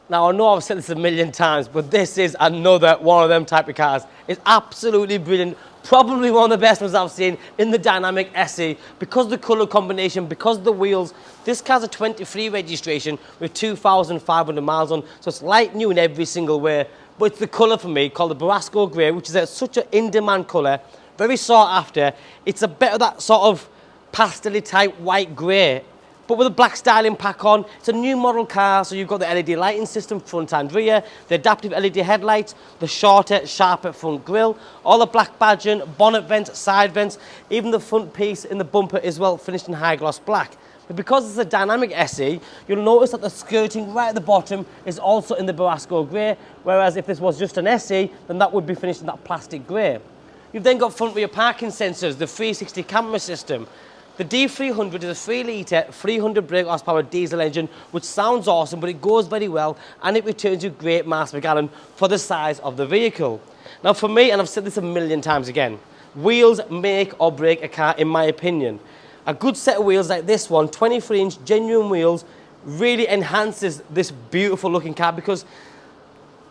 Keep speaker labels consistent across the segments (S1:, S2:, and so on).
S1: Now, I know I've said this a million times, but this is another one of them type of cars. It's absolutely brilliant. Probably one of the best ones I've seen in the Dynamic SE because of the colour combination, because of the wheels. This car's a 23 registration with 2,500 miles on, so it's like new in every single way. But it's the colour for me, called the Borasco Grey, which is such an in-demand colour, very sought after. It's a bit of that sort of pastel type white grey, but with a black styling pack on. It's a new model car, so you've got the LED lighting system front and rear, the adaptive LED headlights, the shorter, sharper front grille, all the black badging, bonnet vents, side vents, even the front piece in the bumper as well, finished in high gloss black. But because it's a Dynamic SE, you'll notice that the skirting right at the bottom is also in the Borasco Grey, whereas if this was just an SE, then that would be finished in that plastic grey. You've then got front rear parking sensors, the 360 camera system. The D300 is a 3 litre, 300 brake horsepower diesel engine, which sounds awesome, but it goes very well, and it returns you great miles per gallon for the size of the vehicle. Now for me, and I've said this a million times again, wheels make or break a car, in my opinion. A good set of wheels like this one, 23-inch genuine wheels, really enhances this beautiful looking car, because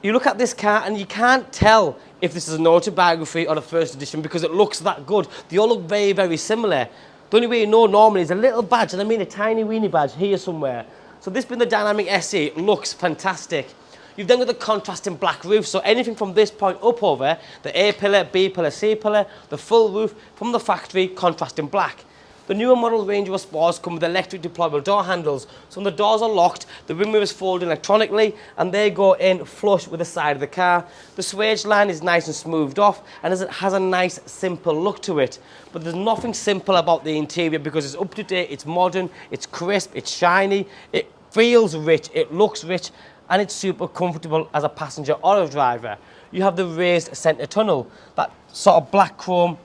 S1: you look at this car and you can't tell if this is an autobiography or a first edition because it looks that good. They all look very, very similar. The only way you know normally is a little badge, and I mean a tiny weeny badge here somewhere. So this being the Dynamic SE looks fantastic. You've then got the contrasting black roof, so anything from this point up over, the A pillar, B pillar, C pillar, the full roof from the factory, contrasting black. The newer model Range Rover Sports come with electric deployable door handles. So when the doors are locked, the wing mirrors fold electronically and they go in flush with the side of the car. The swage line is nice and smoothed off and it has a nice simple look to it. But there's nothing simple about the interior because it's up to date, it's modern, it's crisp, it's shiny, it feels rich, it looks rich, and it's super comfortable as a passenger or a driver. You have the raised centre tunnel, that sort of black chrome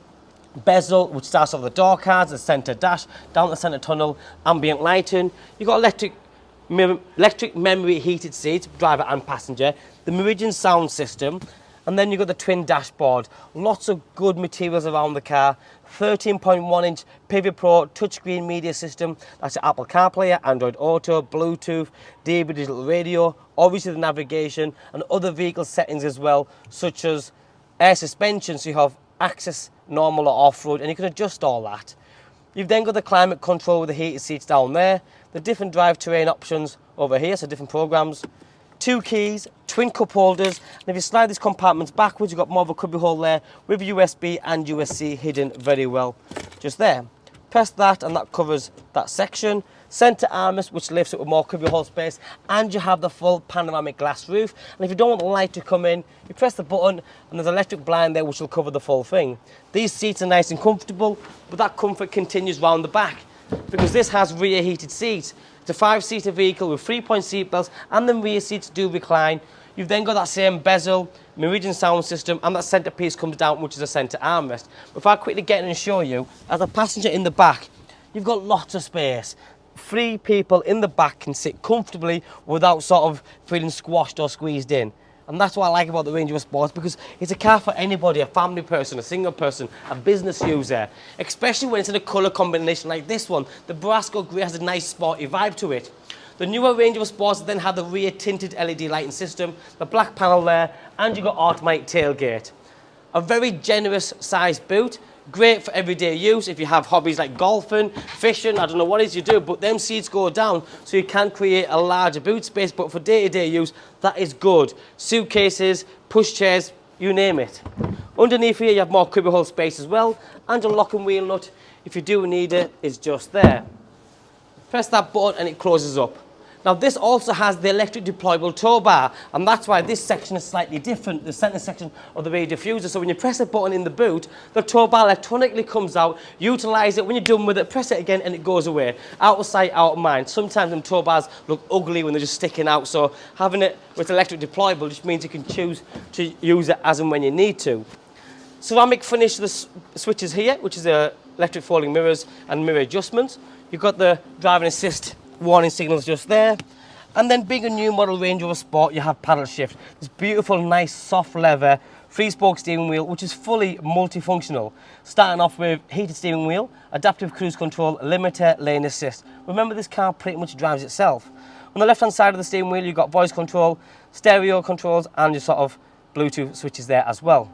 S1: bezel which starts off the door cards, the centre dash, down the centre tunnel, ambient lighting. You've got electric memory heated seats, driver and passenger, the Meridian sound system, and then you've got the twin dashboard. Lots of good materials around the car. 13.1-inch Pivot Pro touchscreen media system. That's your Apple CarPlay, Android Auto, Bluetooth, DAB digital radio, obviously the navigation and other vehicle settings as well, such as air suspension, so you have access normal or off-road, and you can adjust all that. You've then got the climate control with the heated seats down there, the different drive terrain options over here, so different programs, 2 keys, twin cup holders, and if you slide these compartments backwards, you've got more of a cubby hole there with USB and USB hidden very well just there. Press that and that covers that section. Centre armrest which lifts up with more cubby hole space, and you have the full panoramic glass roof. And if you don't want the light to come in, you press the button and there's an electric blind there which will cover the full thing. These seats are nice and comfortable, but that comfort continues round the back because this has rear heated seats. It's a 5-seater vehicle with 3-point seat belts, and the rear seats do recline. You've then got that same bezel, Meridian sound system, and that centre piece comes down, which is a centre armrest. But if I quickly get in and show you, as a passenger in the back, you've got lots of space. 3 people in the back can sit comfortably without sort of feeling squashed or squeezed in. And that's what I like about the Range Rover Sports, because it's a car for anybody, a family person, a single person, a business user, especially when it's in a colour combination like this one. The Borasco Grey has a nice sporty vibe to it. The newer Range Rover Sports then have the rear tinted LED lighting system, the black panel there, and you've got automatic tailgate. A very generous sized boot, great for everyday use if you have hobbies like golfing, fishing, I don't know what it is you do, but them seats go down so you can create a larger boot space, but for day-to-day use, that is good. Suitcases, pushchairs, you name it. Underneath here you have more cubbyhole space as well, and your lock and wheel nut, if you do need it, is just there. Press that button and it closes up. Now this also has the electric deployable tow bar, and that's why this section is slightly different, the centre section of the rear diffuser. So when you press a button in the boot, the tow bar electronically comes out, utilise it, when you're done with it, press it again and it goes away. Out of sight, out of mind. Sometimes them tow bars look ugly when they're just sticking out, so having it with electric deployable just means you can choose to use it as and when you need to. Ceramic finish the switches here, which is electric folding mirrors and mirror adjustments. You've got the driving assist warning signals just there, and then being a new model Range Rover Sport, you have paddle shift, this beautiful nice soft leather 3-spoke steering wheel which is fully multifunctional, starting off with heated steering wheel, adaptive cruise control, limiter, lane assist. Remember, this car pretty much drives itself. On the left-hand side of the steering wheel, you've got voice control, stereo controls, and your sort of Bluetooth switches there as well.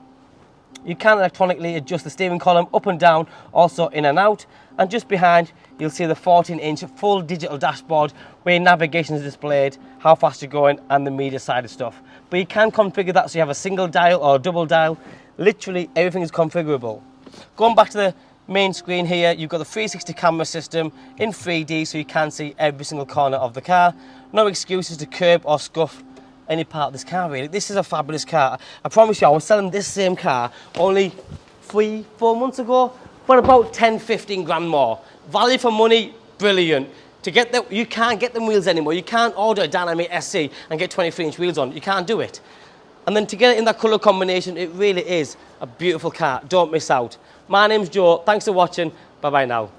S1: You can electronically adjust the steering column up and down, also in and out. And just behind, you'll see the 14-inch full digital dashboard where navigation is displayed, how fast you're going, and the media side of stuff. But you can configure that so you have a single dial or a double dial. Literally everything is configurable. Going back to the main screen here, you've got the 360 camera system in 3D, so you can see every single corner of the car. No excuses to curb or scuff any part of this car, really. This is a fabulous car. I promise you, I was selling this same car only 3-4 months ago for about 10-15 grand more. Value for money, brilliant. To get the, you can't get them wheels anymore. You can't order a Dynamic SC and get 23-inch wheels on. You can't do it. And then to get it in that colour combination, it really is a beautiful car. Don't miss out. My name's Joe. Thanks for watching. Bye-bye now.